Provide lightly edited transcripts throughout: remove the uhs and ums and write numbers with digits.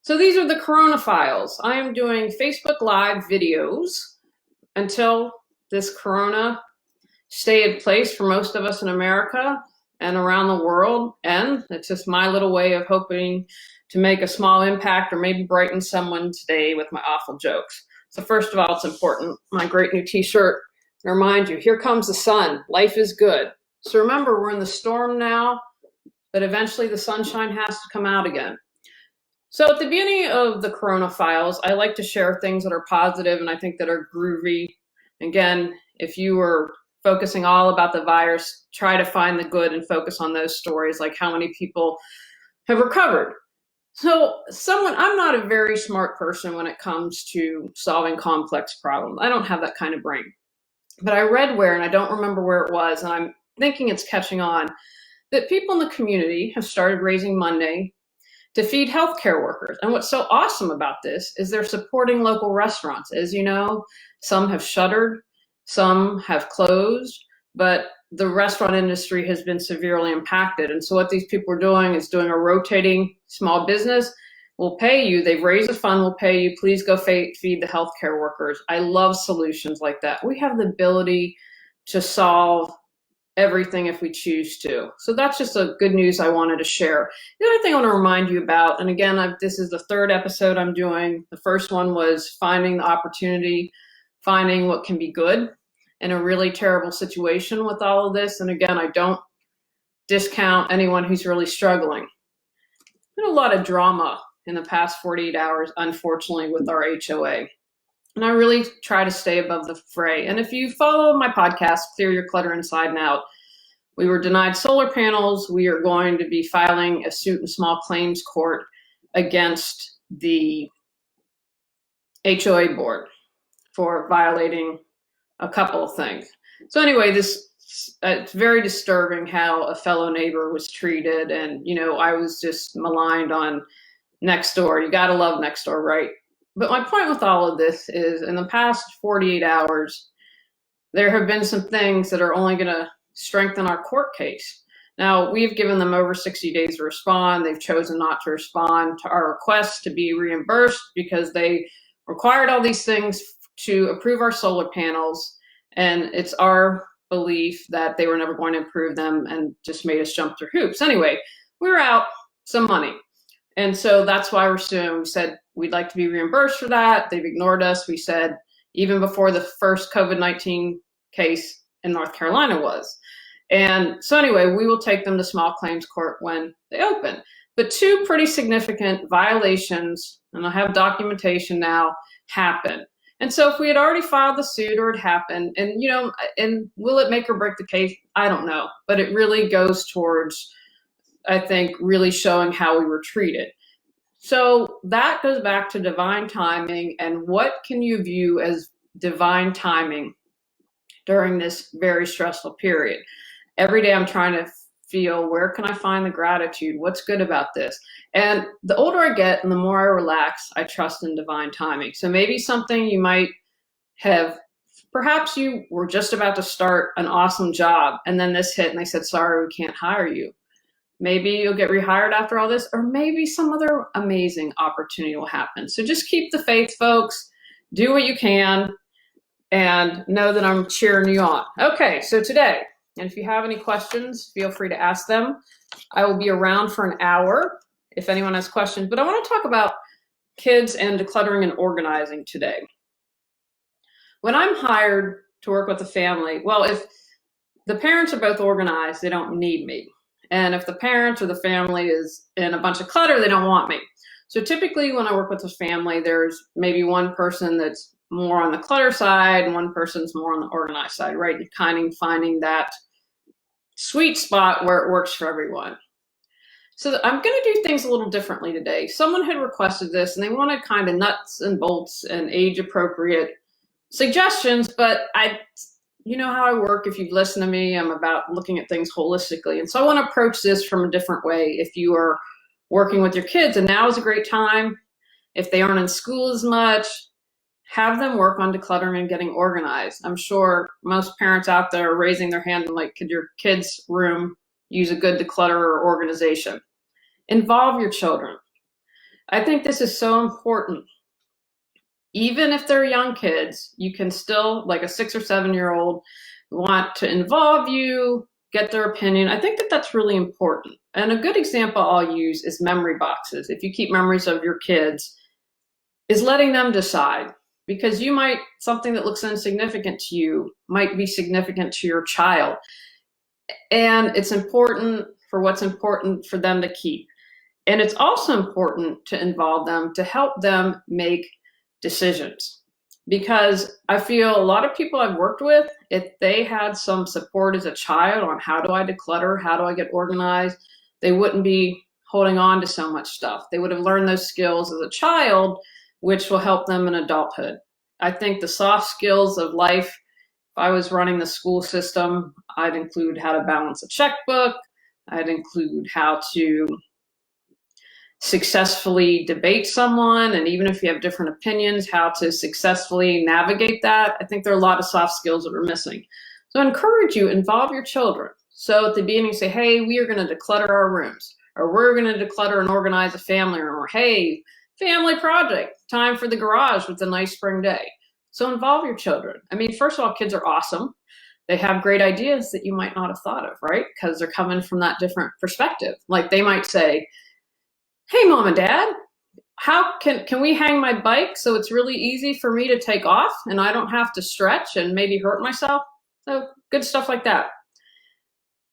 So these are the Corona files. I am doing Facebook Live videos until this Corona stay in place for most of us in America and around the world. And it's just my little way of hoping to make a small impact or maybe brighten someone's day with my awful jokes. So first of all, it's important. My great new t-shirt to remind you, here comes the sun. Life is good. So remember, we're in the storm now, but eventually the sunshine has to come out again. So at the beginning of the Corona files, I like to share things that are positive and I think that are groovy. Again, if you were focusing all about the virus, try to find the good and focus on those stories, like how many people have recovered. So I'm not a very smart person when it comes to solving complex problems. I don't have that kind of brain. But I read where, and I don't remember where it was, and I'm thinking it's catching on, that people in the community have started raising money to feed healthcare workers. And what's so awesome about this is they're supporting local restaurants. As you know, some have shuttered, some have closed, but the restaurant industry has been severely impacted. And so what these people are doing is doing a rotating small business. We'll pay you, they've raised a fund, we'll pay you, please go feed the healthcare workers. I love solutions like that. We have the ability to solve everything if we choose to. So that's just a good news I wanted to share. The other thing I want to remind you about, and again, this is the third episode I'm doing. The first one was finding the opportunity, finding what can be good in a really terrible situation with all of this. And again, I don't discount anyone who's really struggling. There's been a lot of drama in the past 48 hours, unfortunately, with our HOA. And I really try to stay above the fray. And if you follow my podcast, Clear Your Clutter Inside and Out, we were denied solar panels. We are going to be filing a suit in small claims court against the HOA board for violating a couple of things. So anyway, it's very disturbing how a fellow neighbor was treated. And, I was just maligned on Nextdoor. You got to love Nextdoor, right? But my point with all of this is in the past 48 hours, there have been some things that are only going to strengthen our court case. Now, we've given them over 60 days to respond. They've chosen not to respond to our request to be reimbursed because they required all these things to approve our solar panels. And it's our belief that they were never going to approve them and just made us jump through hoops. Anyway, we were out some money. And so that's why we're suing. We said we'd like to be reimbursed for that. They've ignored us. We said even before the first COVID-19 case in North Carolina was. And so anyway, we will take them to small claims court when they open. But two pretty significant violations, and I have documentation now, happen. And so if we had already filed the suit or it happened, and and will it make or break the case? I don't know. But it really goes towards, I think, really showing how we were treated. So that goes back to divine timing, and what can you view as divine timing during this very stressful period? Every day I'm trying to feel, where can I find the gratitude? What's good about this? And the older I get and the more I relax, I trust in divine timing. So maybe something you might have, perhaps you were just about to start an awesome job and then this hit and they said, sorry, we can't hire you. Maybe you'll get rehired after all this, or maybe some other amazing opportunity will happen. So just keep the faith, folks. Do what you can and know that I'm cheering you on. Okay, so today, and if you have any questions, feel free to ask them. I will be around for an hour if anyone has questions, but I want to talk about kids and decluttering and organizing today. When I'm hired to work with a family, well, if the parents are both organized, they don't need me. And if the parents or the family is in a bunch of clutter, they don't want me. So typically when I work with a family, there's maybe one person that's more on the clutter side and one person's more on the organized side, right? And kind of finding that sweet spot where it works for everyone. So I'm going to do things a little differently today. Someone had requested this and they wanted kind of nuts and bolts and age appropriate suggestions, but you know how I work. If you've listened to me, I'm about looking at things holistically. And so I want to approach this from a different way. If you are working with your kids, and now is a great time, if they aren't in school as much, have them work on decluttering and getting organized. I'm sure most parents out there are raising their hand and like, could your kids' room use a good declutter or organization? Involve your children. I think this is so important. Even if they're young kids, you can still, like a 6 or 7-year-old, want to involve you, get their opinion. I think that that's really important. And a good example I'll use is memory boxes. If you keep memories of your kids, is letting them decide. Because something that looks insignificant to you might be significant to your child. And it's important for what's important for them to keep. And it's also important to involve them, to help them make decisions. Because I feel a lot of people I've worked with, if they had some support as a child on how do I declutter, how do I get organized, they wouldn't be holding on to so much stuff. They would have learned those skills as a child, which will help them in adulthood. I think the soft skills of life, if I was running the school system, I'd include how to balance a checkbook. I'd include how to successfully debate someone, and even if you have different opinions, how to successfully navigate that. I think there are a lot of soft skills that we're missing. So I encourage you, involve your children. So at the beginning, say, hey, we are going to declutter our rooms, or we're going to declutter and organize a family room, or hey, family project, time for the garage with a nice spring day. So involve your children. I mean, first of all, kids are awesome. They have great ideas that you might not have thought of, right? Because they're coming from that different perspective. Like they might say, hey, mom and dad, how can we hang my bike so it's really easy for me to take off and I don't have to stretch and maybe hurt myself? So good stuff like that.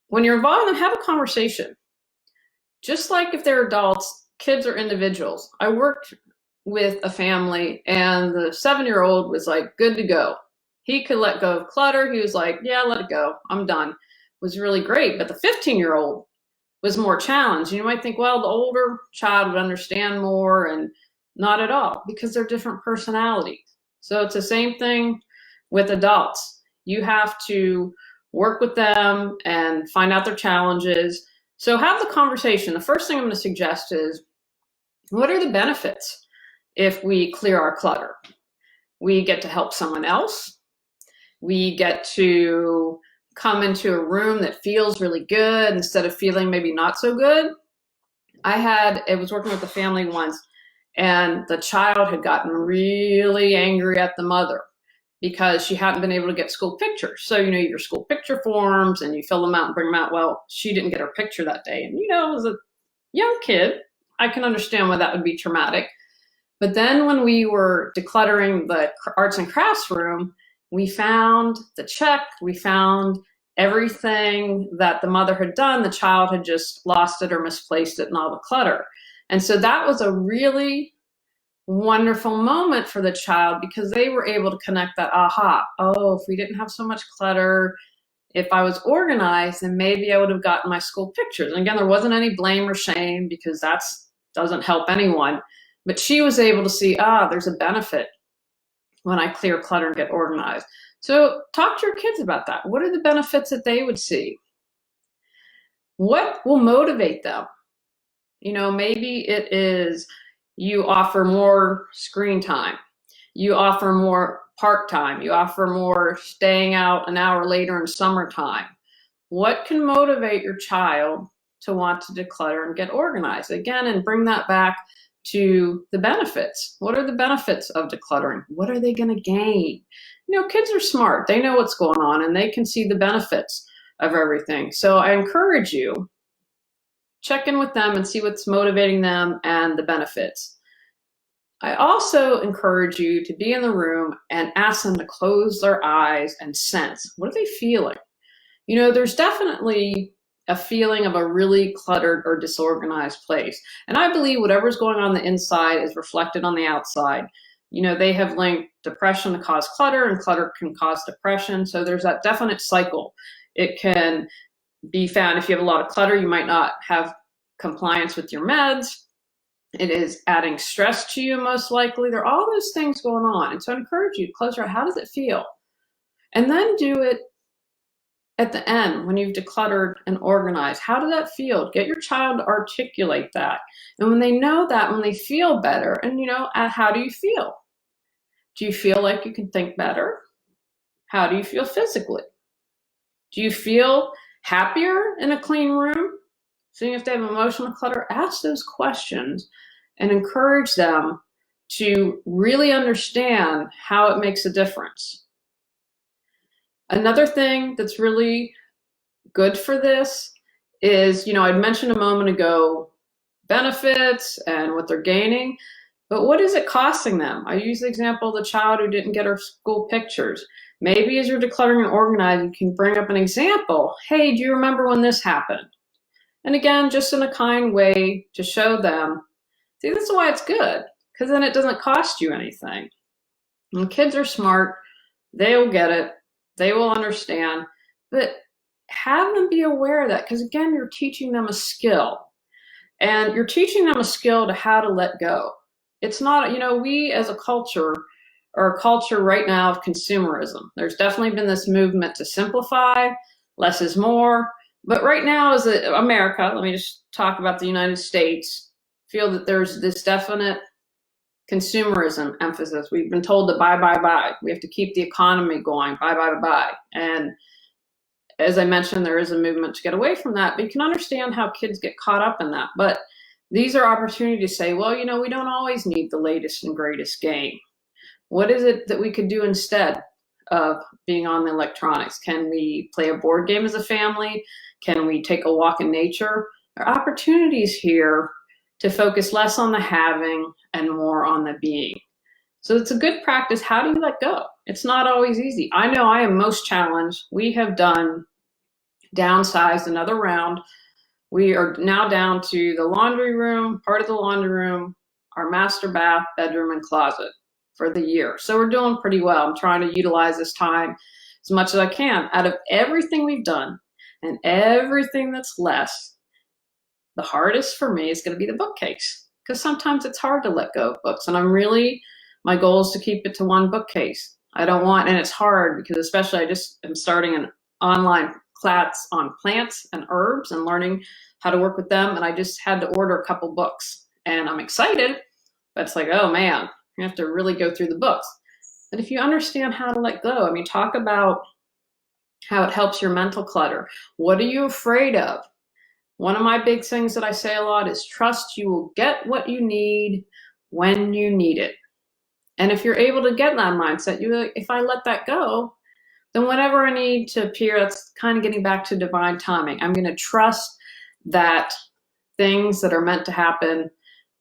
When you're involved in them, have a conversation. Just like if they're adults, kids are individuals. I worked with a family and the 7-year-old was like, good to go. He could let go of clutter. He was like, yeah, let it go. I'm done. It was really great. But the 15-year-old was more challenged. You might think, well, the older child would understand more, and not at all, because they're different personalities. So it's the same thing with adults. You have to work with them and find out their challenges. So have the conversation. The first thing I'm going to suggest is, what are the benefits if we clear our clutter? We get to help someone else. We get to come into a room that feels really good instead of feeling maybe not so good. I was working with a family once, and the child had gotten really angry at the mother because she hadn't been able to get school pictures. So, your school picture forms and you fill them out and bring them out. Well, she didn't get her picture that day. And, as a young kid, I can understand why that would be traumatic. But then when we were decluttering the arts and crafts room, we found the check, we found everything that the mother had done. The child had just lost it or misplaced it in all the clutter. And so that was a really wonderful moment for the child, because they were able to connect that, if we didn't have so much clutter, if I was organized, then maybe I would have gotten my school pictures. And again, there wasn't any blame or shame, because that doesn't help anyone. But she was able to see, there's a benefit when I clear clutter and get organized. So talk to your kids about that. What are the benefits that they would see? What will motivate them? Maybe it is you offer more screen time. You offer more park time. You offer more staying out an hour later in summertime. What can motivate your child to want to declutter and get organized? Again, and bring that back to the benefits. What are the benefits of decluttering? What are they going to gain? Kids are smart. They know what's going on, and they can see the benefits of everything. So I encourage you, check in with them and see what's motivating them and the benefits. I also encourage you to be in the room and ask them to close their eyes and sense. What are they feeling? There's definitely a feeling of a really cluttered or disorganized place. And I believe whatever's going on the inside is reflected on the outside. They have linked depression to cause clutter, and clutter can cause depression. So there's that definite cycle. It can be found if you have a lot of clutter, you might not have compliance with your meds. It is adding stress to you, most likely. There are all those things going on. And so I encourage you to close your eye. How does it feel? And then do it at the end when you've decluttered and organized. How did that feel? Get your child to articulate that. And when they know that, when they feel better, and how do you feel? Do you feel like you can think better? How do you feel physically? Do you feel happier in a clean room? Seeing if they have emotional clutter, ask those questions and encourage them to really understand how it makes a difference. Another thing that's really good for this is, I'd mentioned a moment ago benefits and what they're gaining, but what is it costing them? I use the example of the child who didn't get her school pictures. Maybe as you're decluttering and organizing, you can bring up an example. Hey, do you remember when this happened? And again, just in a kind way to show them, see, this is why it's good, because then it doesn't cost you anything. And kids are smart. They will get it. They will understand. But have them be aware of that, because again, you're teaching them a skill. And you're teaching them a skill to how to let go. It's not, we as a culture are a culture right now of consumerism. There's definitely been this movement to simplify, less is more. But right now as America, let me just talk about the United States, feel that there's this definite consumerism emphasis. We've been told to buy, buy, buy. We have to keep the economy going, buy, buy, buy. And as I mentioned, there is a movement to get away from that, but you can understand how kids get caught up in that. But these are opportunities to say, well, we don't always need the latest and greatest game. What is it that we could do instead of being on the electronics? Can we play a board game as a family? Can we take a walk in nature? There are opportunities here to focus less on the having and more on the being. So it's a good practice. How do you let go? It's not always easy. I know I am most challenged. We have downsized another round. We are now down to the laundry room, part of the laundry room, our master bath, bedroom, and closet for the year. So we're doing pretty well. I'm trying to utilize this time as much as I can. Out of everything we've done and everything that's less, the hardest for me is going to be the bookcase, because sometimes it's hard to let go of books. And my goal is to keep it to one bookcase. And it's hard because especially I just am starting an online class on plants and herbs and learning how to work with them. And I just had to order a couple books and I'm excited, but it's like, oh man, you have to really go through the books. But if you understand how to let go, talk about how it helps your mental clutter. What are you afraid of? One of my big things that I say a lot is trust you will get what you need when you need it. And if you're able to get that mindset, if I let that go, then whenever I need to appear, that's kind of getting back to divine timing. I'm going to trust that things that are meant to happen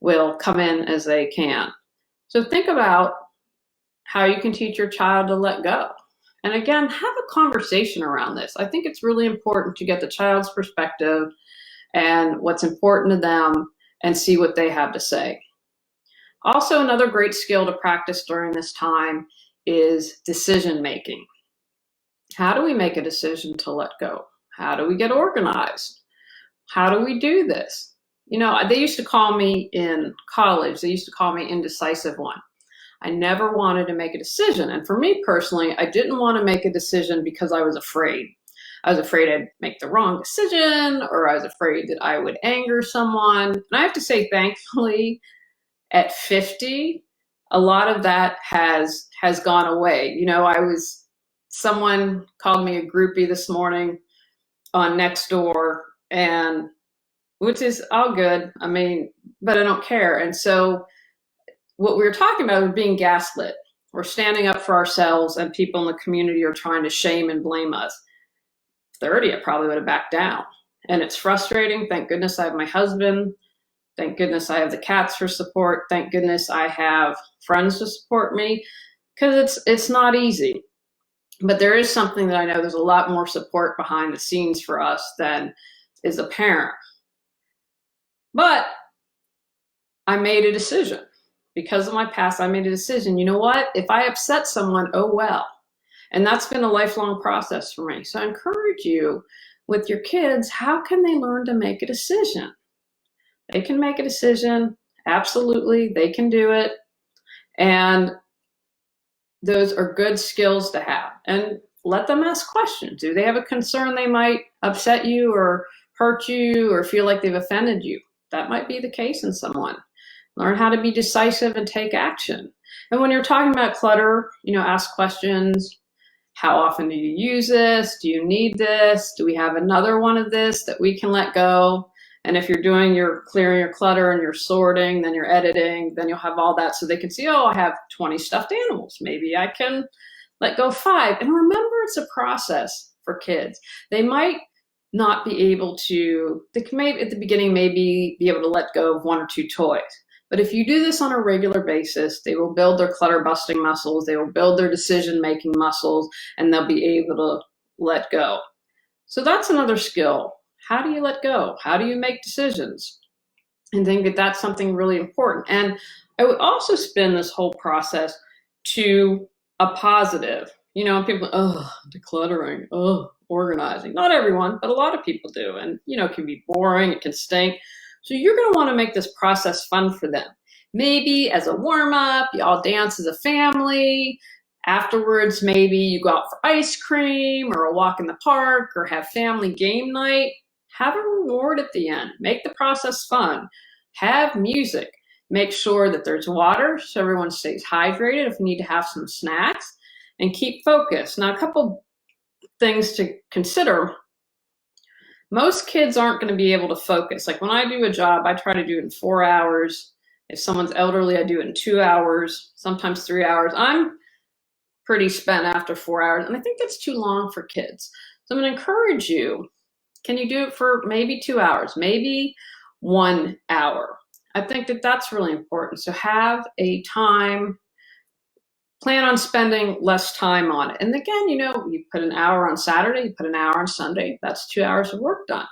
will come in as they can. So think about how you can teach your child to let go. And again, have a conversation around this. I think it's really important to get the child's perspective and what's important to them and see what they have to say. Also, another great skill to practice during this time is decision making. How do we make a decision to let go? How do we get organized? How do we do this? They used to call me in college, they used to call me indecisive one. I never wanted to make a decision. And for me personally, I didn't want to make a decision because I was afraid. I was afraid I'd make the wrong decision, or I was afraid that I would anger someone. And I have to say, thankfully, at 50, a lot of that has gone away. Someone called me a groupie this morning on Nextdoor, and which is all good. But I don't care. And so what we were talking about was being gaslit. We're standing up for ourselves and people in the community are trying to shame and blame us. 30, I probably would have backed down. And it's frustrating. Thank goodness I have my husband. Thank goodness I have the cats for support. Thank goodness I have friends to support me, because it's not easy. But there is something that I know there's a lot more support behind the scenes for us than is apparent. But I made a decision. Because of my past, I made a decision. You know what? If I upset someone, oh well. And that's been a lifelong process for me. So I encourage you with your kids, how can they learn to make a decision? They can make a decision. Absolutely. They can do it. And those are good skills to have. And let them ask questions. Do they have a concern they might upset you or hurt you or feel like they've offended you? That might be the case in someone. Learn how to be decisive and take action. And when you're talking about clutter, ask questions. How often do you use this? Do you need this? Do we have another one of this that we can let go? And if you're doing your clearing your clutter and you're sorting, then you're editing, then you'll have all that so they can see, oh, I have 20 stuffed animals. Maybe I can let go 5. And remember, it's a process for kids. They might not be able to, they can maybe at the beginning maybe be able to let go of 1 or 2 toys. But if you do this on a regular basis, they will build their clutter busting muscles, they will build their decision making muscles, and they'll be able to let go. So that's another skill. How do you let go? How do you make decisions? And think that that's something really important. And I would also spin this whole process to a positive. You know, people, oh, decluttering, oh, organizing. Not everyone, but a lot of people do. And, you know, it can be boring, it can stink. So you're going to want to make this process fun for them. Maybe as a warm-up, you all dance as a family. Afterwards, maybe you go out for ice cream or a walk in the park or have family game night. Have a reward at the end. Make the process fun. Have music. Make sure that there's water so everyone stays hydrated if you need to have some snacks, and keep focused. Now, a couple things to consider. Most kids aren't going to be able to focus. Like when I do a job, I try to do it in 4 hours. If someone's elderly, I do it in 2 hours, sometimes 3 hours. I'm pretty spent after 4 hours, and I think that's too long for kids. So I'm going to encourage you, can you do it for maybe 2 hours, maybe 1 hour? I think that that's really important. So have a time, plan on spending less time on it. And again, you know, you put an hour on Saturday, you put an hour on Sunday, that's 2 hours of work done.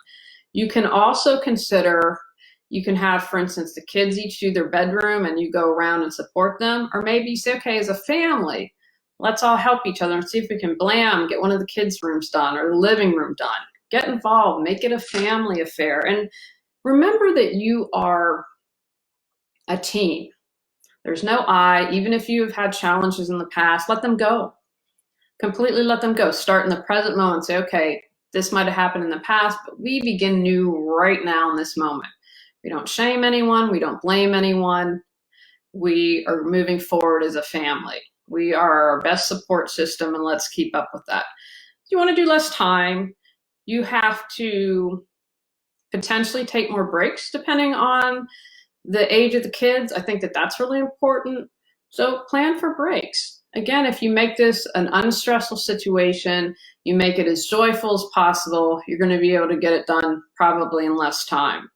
You can also consider, you can have, for instance, the kids each do their bedroom and you go around and support them. Or maybe you say, okay, as a family, let's all help each other and see if we can get one of the kids' rooms done or the living room done. Get involved, make it a family affair. And remember that you are a team. There's no I. Even if you've had challenges in the past, let them go. Completely let them go. Start in the present moment. Say, okay, this might have happened in the past, but we begin new right now in this moment. We don't shame anyone. We don't blame anyone. We are moving forward as a family. We are our best support system, and let's keep up with that. If you want to do less time, you have to potentially take more breaks depending on the age of the kids. I think that that's really important. So plan for breaks. Again, if you make this an unstressful situation, you make it as joyful as possible, you're going to be able to get it done probably in less time.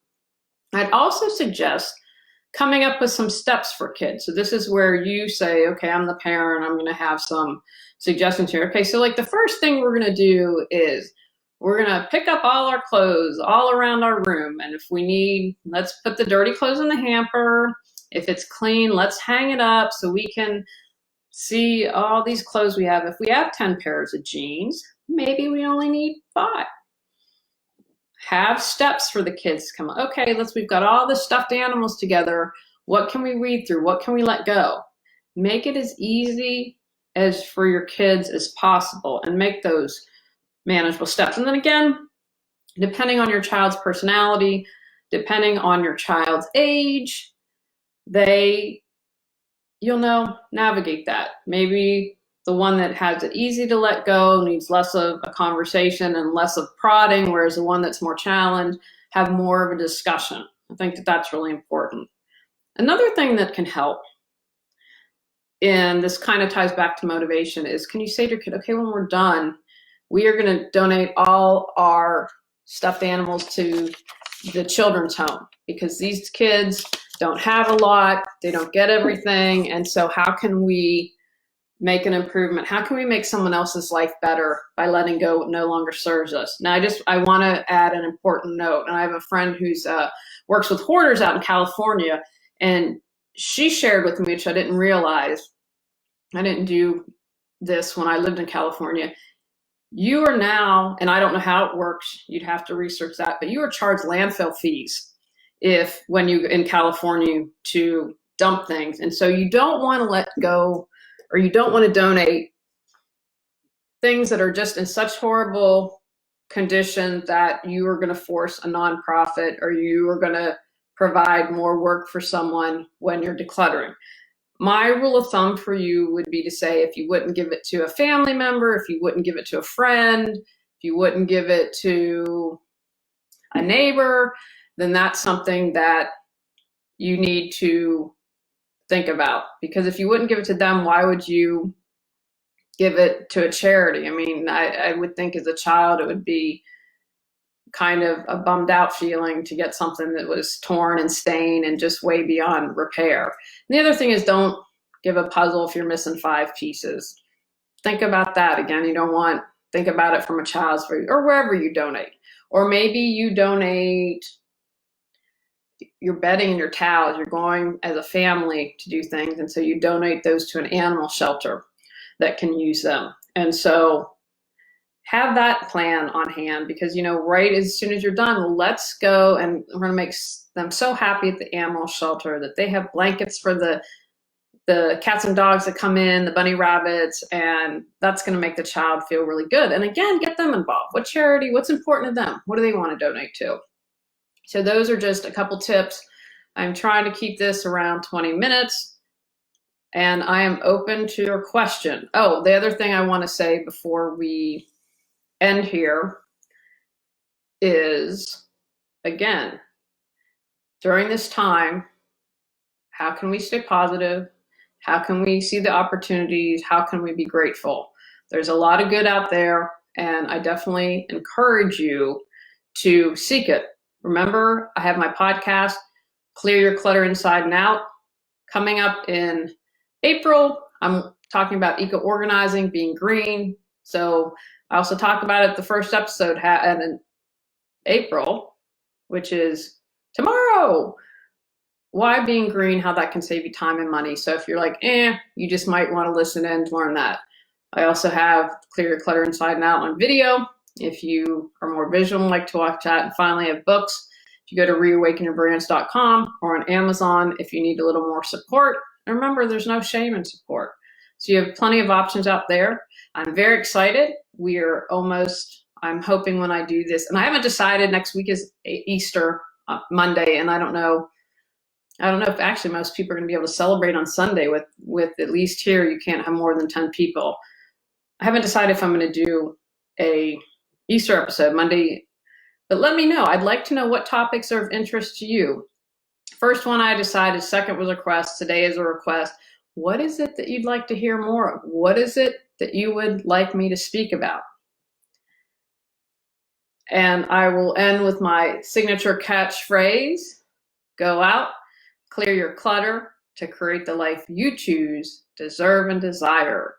I'd also suggest coming up with some steps for kids. So this is where you say, okay, I'm the parent, I'm going to have some suggestions here. Okay, so like the first thing we're going to do is we're going to pick up all our clothes all around our room. And if we need, let's put the dirty clothes in the hamper. If it's clean, let's hang it up so we can see all these clothes we have. If we have 10 pairs of jeans, maybe we only need 5. Have steps for the kids to come up. Okay, we've got all the stuffed animals together. What can we weed through? What can we let go? Make it as easy as for your kids as possible and make those manageable steps. And then again, depending on your child's personality, depending on your child's age, you'll know, navigate that. Maybe the one that has it easy to let go needs less of a conversation and less of prodding, whereas the one that's more challenged have more of a discussion. I think that that's really important. Another thing that can help, and this kind of ties back to motivation, is can you say to your kid, okay, when we're done, we are going to donate all our stuffed animals to the children's home, because these kids don't have a lot, they don't get everything, and so how can we make an improvement? How can we make someone else's life better by letting go what no longer serves us? Now, I want to add an important note, and I have a friend who's works with hoarders out in California, and she shared with me, which I didn't realize, I didn't do this when I lived in California. You are now, and I don't know how it works, you'd have to research that, but you are charged landfill fees when you in California to dump things. And so you don't want to let go, or you don't want to donate things that are just in such horrible condition that you are going to force a nonprofit, or you are going to provide more work for someone when you're decluttering. My rule of thumb for you would be to say, if you wouldn't give it to a family member, if you wouldn't give it to a friend, if you wouldn't give it to a neighbor, then that's something that you need to think about. Because if you wouldn't give it to them, why would you give it to a charity? I mean, I would think as a child it would be kind of a bummed out feeling to get something that was torn and stained and just way beyond repair. And the other thing is, don't give a puzzle if you're missing 5 pieces. Think about that. Again, you don't want, think about it from a child's view, or wherever you donate. Or maybe you donate your bedding and your towels. You're going as a family to do things, and so you donate those to an animal shelter that can use them. And so have that plan on hand, because, you know, right as soon as you're done, let's go, and we're going to make them so happy at the animal shelter that they have blankets for the cats and dogs that come in, the bunny rabbits, and that's going to make the child feel really good. And again, get them involved. What charity, what's important to them? What do they want to donate to? So those are just a couple tips. I'm trying to keep this around 20 minutes, and I am open to your question. Oh, the other thing I want to say before we end here is, again, during this time, how can we stay positive? How can we see the opportunities? How can we be grateful? There's a lot of good out there, and I definitely encourage you to seek it. Remember, I have my podcast, Clear Your Clutter Inside and Out, coming up in April. I'm talking about eco-organizing, being green. So I also talk about it the first episode in April, which is tomorrow. Why being green, how that can save you time and money. So if you're like, you just might want to listen in to learn that. I also have Clear Your Clutter Inside and Out on video, if you are more visual and like to watch that. And finally, I have books. If you go to reawakenyourbrilliance.com, or on Amazon if you need a little more support. And remember, there's no shame in support. So you have plenty of options out there. I'm very excited. We are almost, I'm hoping when I do this, and I haven't decided, next week is Easter Monday, and I don't know if actually most people are going to be able to celebrate on Sunday with at least here, you can't have more than 10 people. I haven't decided if I'm going to do a Easter episode Monday, but let me know. I'd like to know what topics are of interest to you. First one I decided, second was a request, today is a request. What is it that you'd like to hear more of? What is it that you would like me to speak about? And I will end with my signature catchphrase, go out, clear your clutter to create the life you choose, deserve, and desire.